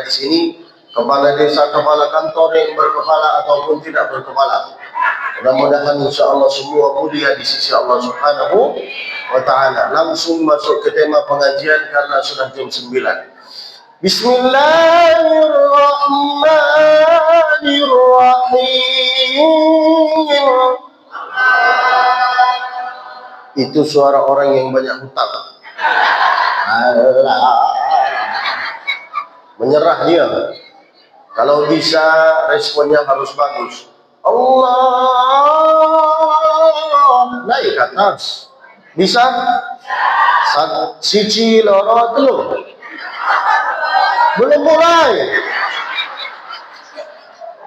di sini, kepala desa, kepala kantor yang berkepala ataupun tidak berkepala. Mudah-mudahan insyaAllah semua mulia di sisi Allah Subhanahu wa ta'ala. Langsung masuk ke tema pengajian karena sudah jam 9. Bismillahirrahmanirrahim. Itu suara orang yang banyak hutang. Allah. Menyerah dia. Kalau bisa responnya harus bagus. Allah. Naik ke atas. Bisa? Siji loro telu. Belum mulai.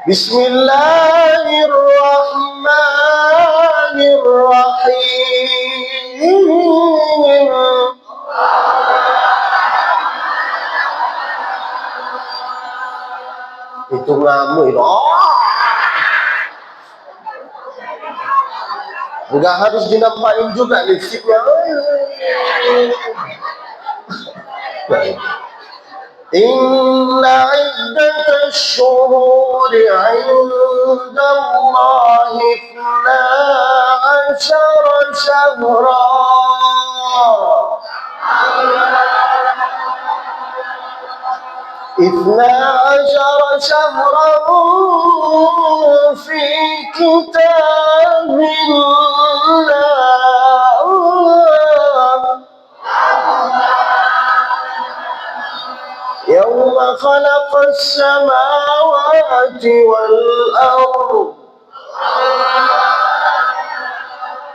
Bismillahirrahmanirrahim. Itu ngamuk itu. Enggak harus dinampain juga lipstiknya. Inna iddatash shuhuri 'inda Allahi 12 syahra. إثنا عشر شهرا في كتاب الله يوم خلق السماوات والأرض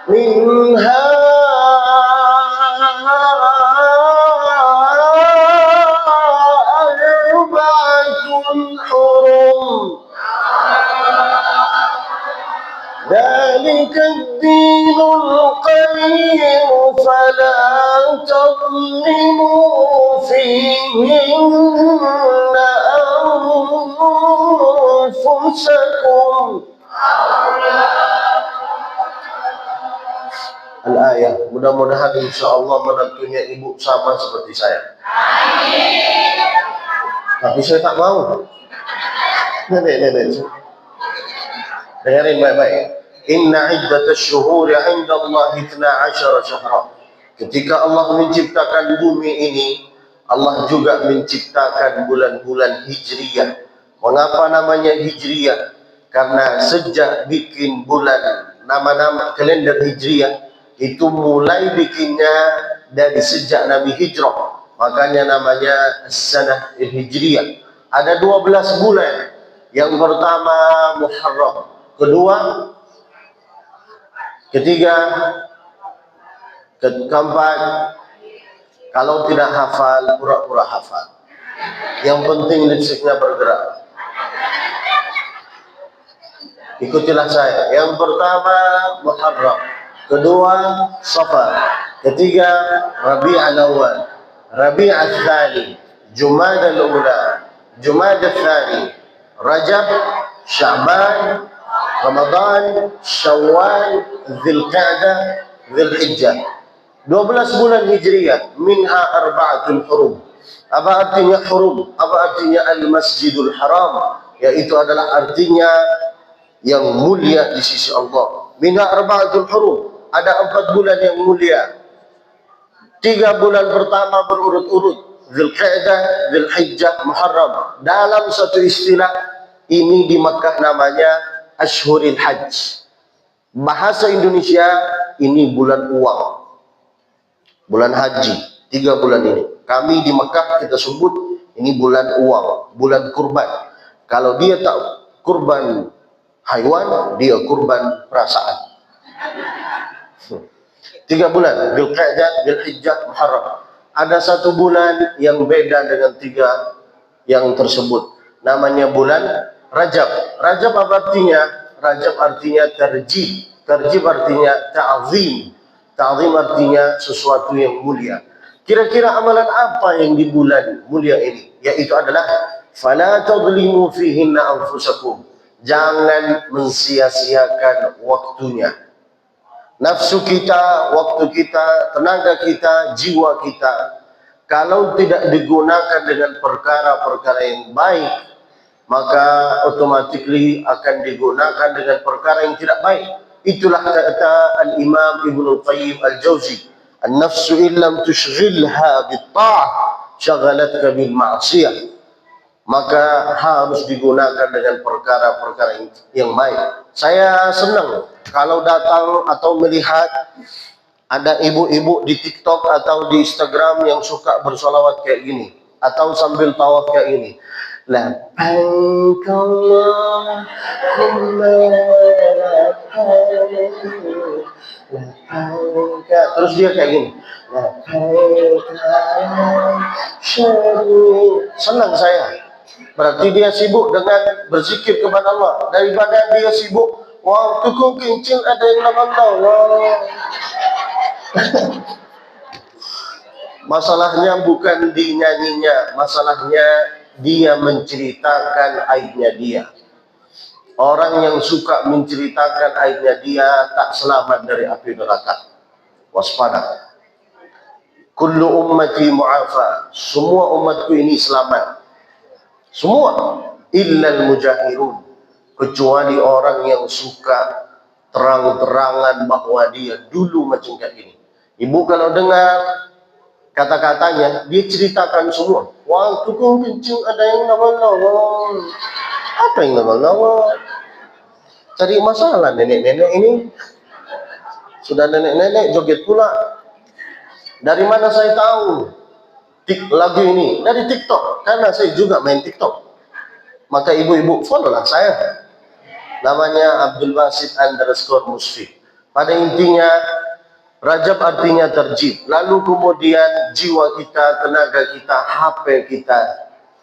منها ذلك الدين القيم فلا تظلموا فيهن أنفسكم. Al-ayah. Mudah-mudahan insyaAllah menantunya ibu sama seperti saya. Tapi saya tak mau. Nenek. Dengarin baik-baik. Inna iddatash syuhuri 'inda Allahi 12 syahra. Ketika Allah menciptakan bumi ini, Allah juga menciptakan bulan-bulan hijriyah. Mengapa namanya hijriyah? Karena sejak bikin bulan nama-nama kalender hijriyah itu mulai bikinnya dari sejak Nabi hijrah. Makanya namanya Sanah Hijriyah. Ada 12 bulan. Yang pertama Muharram, kedua, ketiga, keempat. Kalau tidak hafal, pura-pura hafal. Yang penting lipstiknya bergerak. Ikutilah saya. Yang pertama Muharram, kedua Safar, ketiga Rabi'ul Awwal, Rabi'ul Tsani, Jumadal Ula, Jumadal Tsani, Rajab, Sya'ban, Ramadan, Syawal, Dzulqa'dah, Dzulhijjah. 12 bulan Hijriyah. Minha arba'atul hurum. Apa artinya hurum? Apa artinya al-masjidul haram? Yaitu adalah artinya yang mulia di sisi Allah. Minha arba'atul hurum. Ada 4 bulan yang mulia. 3 bulan pertama berurut-urut. Dzulqa'dah, Dzulhijjah, Muharram. Dalam satu istilah, ini di Makkah namanya Ashhuril Hajj. Bahasa Indonesia, ini bulan uang, bulan haji. 3 bulan ini kami di Makkah kita sebut ini bulan uang, bulan kurban. Kalau dia tak kurban haiwan, dia kurban perasaan. 3 bulan, Dzulqa'dah, Dzulhijjah, Muharram. Ada 1 bulan yang beda dengan 3 yang tersebut. Namanya bulan Rajab. Rajab apa artinya? Rajab artinya terjib. Terjib artinya ta'zim. Ta'zim artinya sesuatu yang mulia. Kira-kira amalan apa yang di bulan mulia ini? Yaitu adalah fala tadlimu fihinna anfusakum. Jangan mensia-siakan waktunya. Nafsu kita, waktu kita, tenaga kita, jiwa kita. Kalau tidak digunakan dengan perkara-perkara yang baik, maka automatically akan digunakan dengan perkara yang tidak baik. Itulah kata Al-Imam Ibnu Qayyim Al-Jauzi, "An-nafsu illam tushghilha bit-ta'ah, syagalatka bil ma'siyah." Maka harus digunakan dengan perkara-perkara yang baik. Saya senang kalau datang atau melihat ada ibu-ibu di TikTok atau di Instagram yang suka bersolawat kayak gini, atau sambil tawaf kayak gini. Labbaik Allahumma labbaik, labbaik. Terus dia kayak gini. Labbaik la syarika. Senang saya. Berarti dia sibuk dengan berzikir kepada Allah daripada dia sibuk, wah tukung kencing ada yang nama Allah. Masalahnya bukan di nyanyinya, masalahnya dia menceritakan aibnya dia. Orang yang suka menceritakan aibnya dia tak selamat dari api neraka. Waspada. Kullu ummati mu'afa. Semua umatku ini selamat. Semua. Illal mujahirun. Kecuali orang yang suka terang-terangan bahwa dia dulu macam kayak gini. Ibu kalau dengar kata-katanya, dia ceritakan semua. Wah, tukang kencing ada yang nama-nama. Apa yang nama-nama? Cari masalah nenek-nenek ini. Sudah nenek-nenek joget pula. Dari mana saya tahu lagu ini? Dari TikTok. Karena saya juga main TikTok. Maka ibu-ibu follow lah saya. Namanya Abdul Basit _Musfi. Pada intinya, Rajab artinya terjib. Lalu kemudian jiwa kita, tenaga kita, HP kita,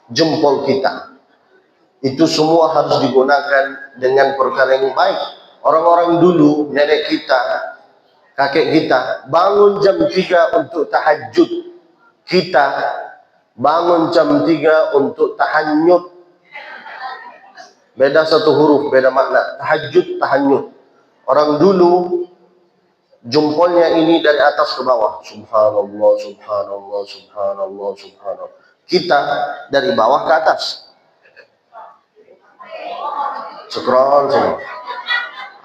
jempol kita. Itu semua harus digunakan dengan perkara yang baik. Orang-orang dulu, nenek kita, kakek kita, bangun jam 3 untuk tahajud. Kita bangun jam 3 untuk tahanyut. Beda satu huruf, beda makna. Tahajud, tahanyut. Orang dulu jempolnya ini dari atas ke bawah. Subhanallah, subhanallah, subhanallah, subhanallah. Kita dari bawah ke atas. Scroll semua.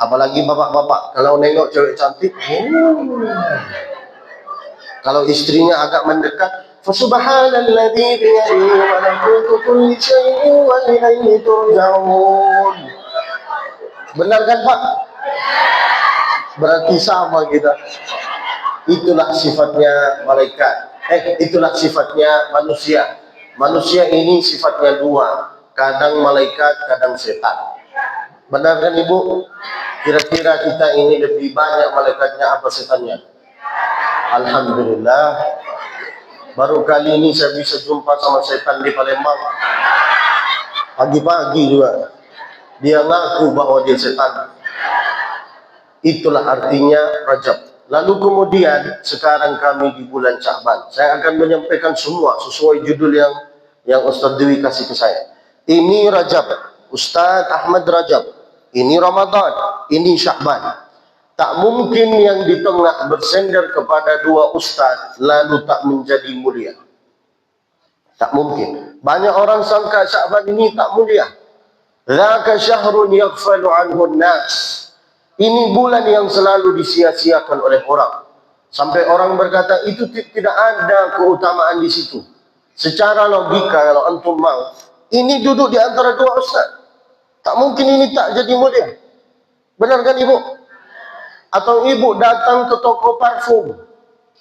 Apalagi bapak-bapak, kalau nengok cewek cantik, kalau istrinya agak mendekat, Fasubhanalladzi biyadihi malakutu kulli syai'in wa ilaihi turja'un. Benar kan Pak? Berarti sama kita. Itulah sifatnya malaikat. Itulah sifatnya manusia. Manusia ini sifatnya dua. Kadang malaikat, kadang setan. Benar kan Ibu? Kira-kira kita ini lebih banyak malaikatnya apa setannya? Alhamdulillah. Baru kali ini saya bisa jumpa sama setan di Palembang. Pagi-pagi juga. Dia ngaku bahwa dia setan. Itulah artinya Rajab. Lalu kemudian sekarang kami di bulan Sya'ban. Saya akan menyampaikan semua sesuai judul yang Ustaz Dewi kasih ke saya. Ini Rajab, Ustaz Ahmad Rajab. Ini Ramadan, ini Sya'ban. Tak mungkin yang di tengah bersender kepada dua ustaz lalu tak menjadi mulia. Tak mungkin. Banyak orang sangka Sya'ban ini tak mulia. Dzaka syahrun yaghfalu anhu an-nas. Ini bulan yang selalu disia-siakan oleh orang. Sampai orang berkata itu tidak ada keutamaan di situ. Secara logika kalau antum mau, ini duduk di antara dua ustaz. Tak mungkin ini tak jadi mulia. Benar kan Ibu? Atau ibu datang ke toko parfum,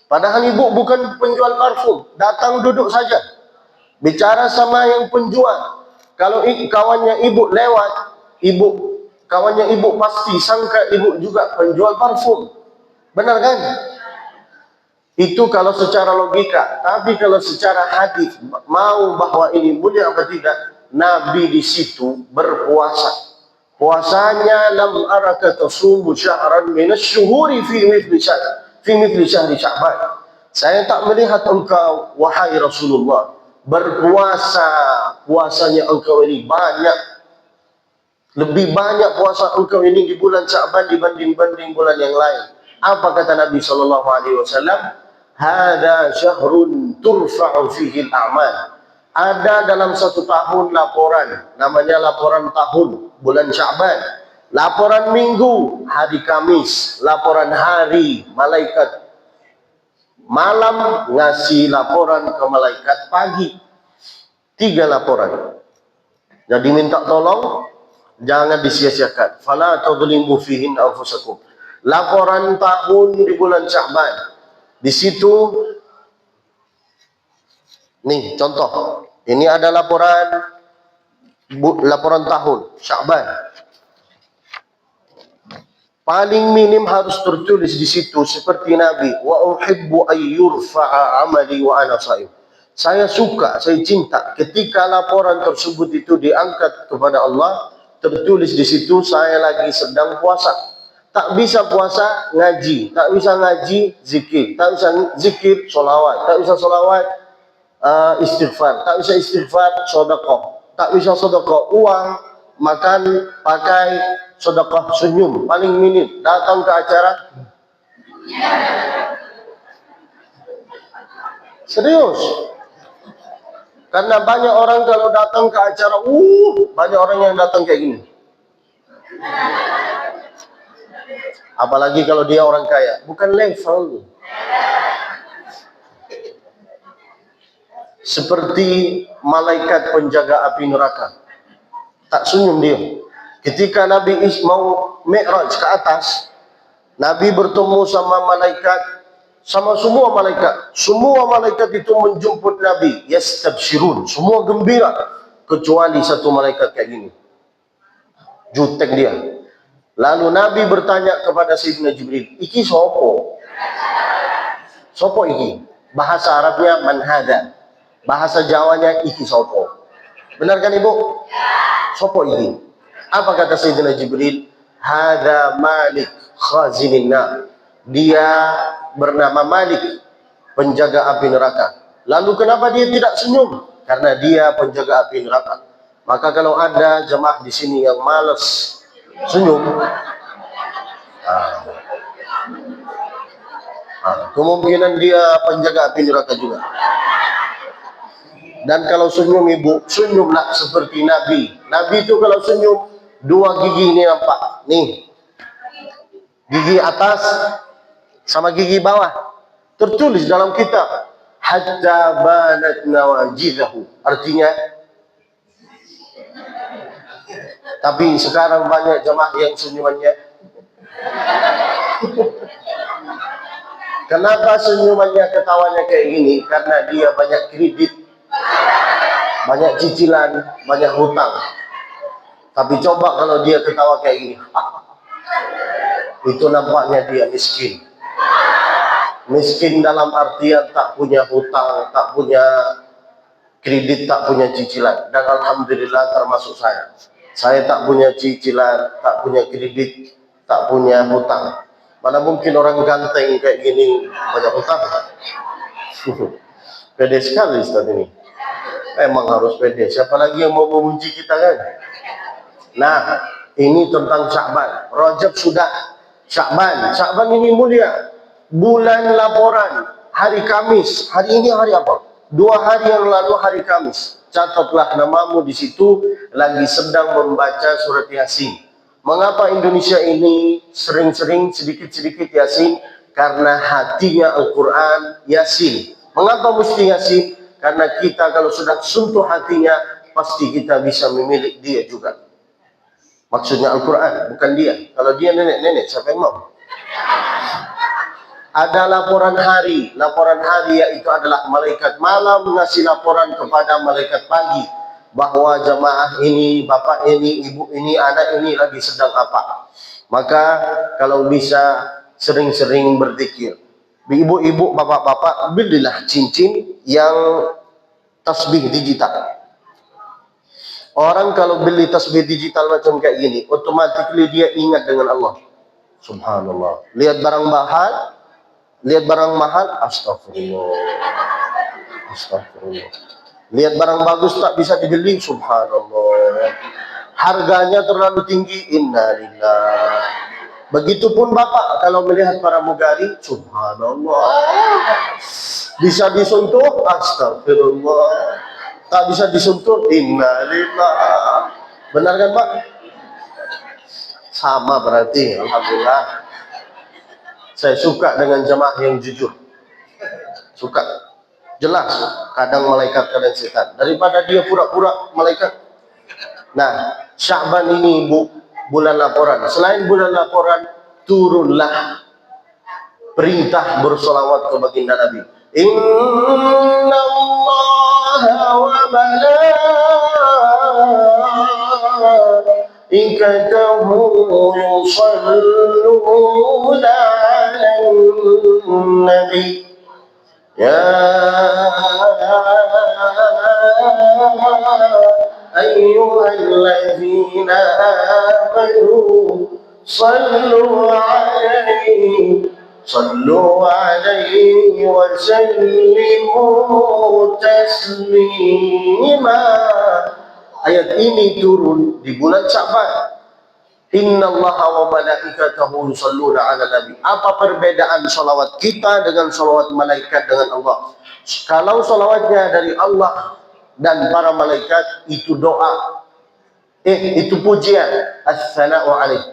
padahal ibu bukan penjual parfum, datang duduk saja, bicara sama yang penjual. Kalau kawannya ibu lewat, kawannya ibu pasti sangka ibu juga penjual parfum. Benar kan? Itu kalau secara logika. Tapi kalau secara hadis, mau bahwa ini mulia apa tidak, Nabi di situ berpuasa. Puasanya lam araka tasumu syahran minasyuhuri fi mithli syahri Sya'ban. Saya tak melihat engkau wahai Rasulullah berpuasa, puasanya engkau ini banyak, lebih banyak puasa engkau ini di bulan Sya'ban dibanding bulan yang lain. Apa kata Nabi SAW? Hada syahrun turfa'u fihi al-a'mal. Ada dalam satu tahun laporan, namanya laporan tahun, bulan Sya'ban. Laporan minggu, hari Kamis. Laporan hari, malaikat malam ngasih laporan ke malaikat pagi. 3 laporan. Jadi minta tolong, jangan disia-siakan. Fala tadhlimu fihin anfusakum. Laporan tahun di bulan Sya'ban. Di situ, nih contoh. Ini ada laporan tahun Sya'ban. Paling minim harus tertulis di situ seperti Nabi, wa uhibbu ayyurfa'a amali wa ana sha'im. Saya suka, saya cinta ketika laporan tersebut itu diangkat kepada Allah, tertulis di situ saya lagi sedang puasa. Tak bisa puasa ngaji, tak bisa ngaji zikir, tak bisa zikir solawat, tak bisa solawat istighfar, tak bisa istighfar sedekah, tak bisa sedekah uang, makan, pakai, sedekah senyum, paling minim datang ke acara. Serius. Karena banyak orang kalau datang ke acara, banyak orang yang datang kayak gini. Apalagi kalau dia orang kaya, bukan level. Seperti malaikat penjaga api neraka. Tak senyum dia. Ketika Nabi mau Mi'raj ke atas, Nabi bertemu sama malaikat, sama semua malaikat. Semua malaikat itu menjemput Nabi. Yastabshirun. Semua gembira. Kecuali satu malaikat kayak gini. Jutek dia. Lalu Nabi bertanya kepada Sayyidina Jibril, iki sopo? Sopo iki? Bahasa Arabnya man hada. Bahasa Jawanya iki sopo. Benar kan Ibu? Sopo iki? Apa kata Sayyidina Jibril? Hada Malik khazinin nar. Dia bernama Malik, penjaga api neraka. Lalu kenapa dia tidak senyum? Karena dia penjaga api neraka. Maka kalau ada jemaah di sini yang malas senyum, kemungkinan dia penjaga api neraka juga. Dan kalau senyum Ibu, senyumlah seperti Nabi. Nabi itu kalau senyum, 2 gigi ini nampak. Nih, gigi atas sama gigi bawah. Tertulis dalam kitab. Hatta banat nawajidahu. Artinya, tapi sekarang banyak jemaah yang senyumannya. Kenapa senyumannya, ketawanya kayak gini? Karena dia banyak kredit, banyak cicilan, banyak hutang. Tapi coba kalau dia ketawa kayak gini, itu nampaknya dia miskin. Miskin dalam artian tak punya hutang, tak punya kredit, tak punya cicilan. Dan alhamdulillah termasuk saya. Saya tak punya cicilan, tak punya kredit, tak punya hutang. Mana mungkin orang ganteng kayak gini banyak hutang? Pede sekali Ustaz ini. Emang harus pede. Siapa lagi yang mau memuji kita kan? Nah, ini tentang Sya'ban. Rajab sudah. Sya'ban ini mulia. Bulan laporan. Hari Kamis. Hari ini hari apa? 2 hari yang lalu hari Kamis. Catatlah namamu di situ lagi sedang membaca surat Yasin. Mengapa Indonesia ini sering-sering sedikit-sedikit Yasin? Karena hatinya Al-Quran Yasin. Mengapa mesti Yasin? Karena kita kalau sudah sentuh hatinya, pasti kita bisa memilih dia juga. Maksudnya Al-Quran, bukan dia. Kalau dia nenek-nenek, siapa yang mau? Ada laporan hari. Laporan hari yaitu adalah malaikat malam mengasih laporan kepada malaikat pagi. Bahwa jemaah ini, bapak ini, ibu ini, anak ini lagi sedang apa. Maka kalau bisa sering-sering berzikir. Ibu-ibu, bapak-bapak, belilah cincin yang tasbih digital. Orang kalau beli tasbih digital macam kayak gini, otomatis dia ingat dengan Allah. Subhanallah. Lihat barang mahal, astagfirullah. Astagfirullah. Lihat barang bagus tak bisa dibeli, subhanallah. Harganya terlalu tinggi, innalillah. Begitupun bapak kalau melihat pramugari, subhanallah. Bisa disentuh, astagfirullah. Tak bisa disentuh, innalillah. Benar kan Pak? Sama berarti, alhamdulillah. Saya suka dengan jemaah yang jujur. Suka. Jelas, kadang malaikat, kadang setan. Daripada dia pura-pura malaikat. Nah, Sya'ban ini bulan laporan. Selain bulan laporan, turunlah perintah bersolawat ke baginda Nabi. Inna Allah wa malaikatahu yusalluna 'alan nabi. Ya ayyuhalladzina amanu sallu 'alaihi wa sallimu taslima. Ayat ini turun di bulan Sya'ban. Innallaha wa malaikatahu yusalluna 'alan nabi. Apa perbedaan salawat kita dengan salawat malaikat dengan Allah? Kalau salawatnya dari Allah dan para malaikat itu doa, itu pujian, as-sana'u alaih.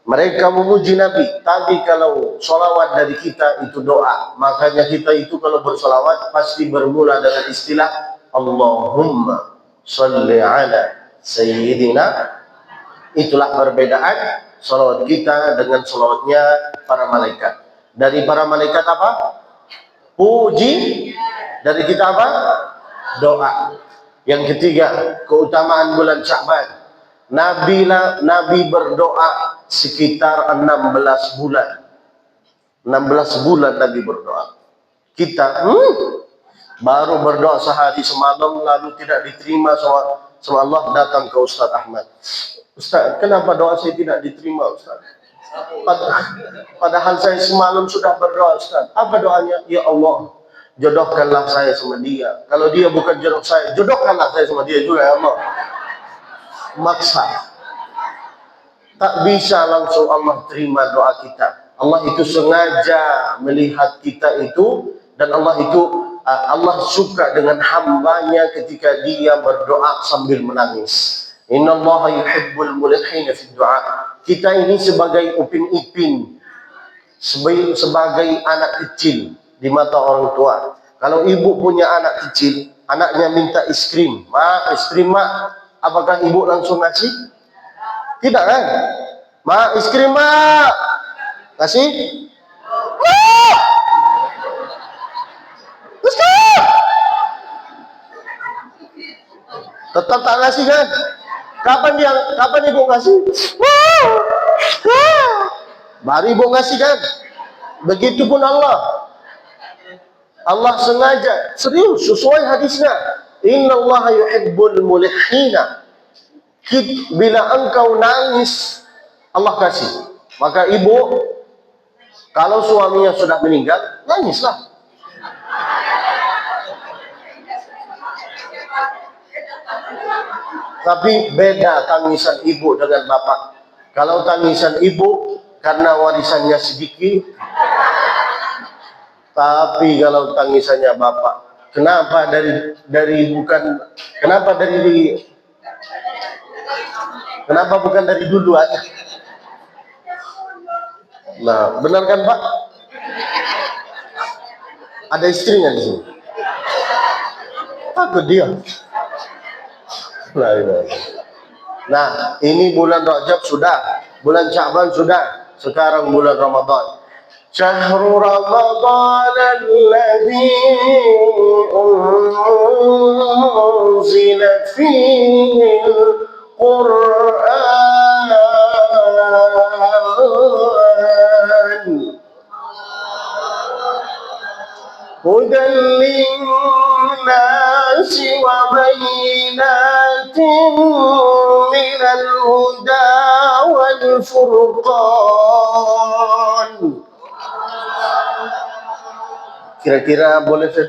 Mereka memuji Nabi. Tapi kalau salawat dari kita itu doa. Makanya kita itu kalau bersalawat pasti bermula dengan istilah Allahumma salli ala sayyidina. Itulah perbedaan salawat kita dengan salawatnya para malaikat. Dari para malaikat apa? Puji. Dari kita apa? Doa. Yang ketiga, keutamaan bulan Sya'ban. Nabi berdoa sekitar 16 bulan. 16 bulan Nabi berdoa. Kita baru berdoa sehari semalam lalu tidak diterima sama Allah, datang ke Ustaz Ahmad. Ustaz, kenapa doa saya tidak diterima Ustaz? Padahal saya semalam sudah berdoa Ustaz. Apa doanya? Ya Allah, jodohkanlah saya sama dia. Kalau dia bukan jodoh saya, jodohkanlah saya sama dia juga ya Allah. Maksa. Tak bisa langsung Allah terima doa kita. Allah itu sengaja melihat kita itu, dan Allah suka dengan hambanya ketika dia berdoa sambil menangis. Innallaha yuhibbul mulihina fid du'a. Kita ini sebagai upin-ipin, sebagai anak kecil di mata orang tua. Kalau ibu punya anak kecil, anaknya minta es krim. Ma, es krim ma. Apakah ibu langsung ngasih? Tidak kan? Ma, es krim ma. Kasih? Tetap tak ngasih kan? Kapan ibu ngasih? Baru ibu ngasih kan? Begitupun Allah. Allah sengaja, serius, sesuai hadisnya. Innallaha yuhibbul mulihina. Bila engkau nangis, Allah kasih. Maka ibu, kalau suaminya sudah meninggal, nangislah. Tapi beda tangisan ibu dengan bapak. Kalau tangisan ibu karena warisannya sedikit, tapi kalau tangisannya bapak, kenapa bukan dari dulu aja? Nah, benar kan Pak? Ada istrinya di sini. Takut dia. Nah, ini bulan Rajab sudah, bulan Sya'ban sudah, sekarang bulan Ramadan. Syahrul Ramadan alladzi unzila fihi al-Qur'an hudan lin-nasi wa bayyinatin minal huda wal furqan. Kira-kira boleh saya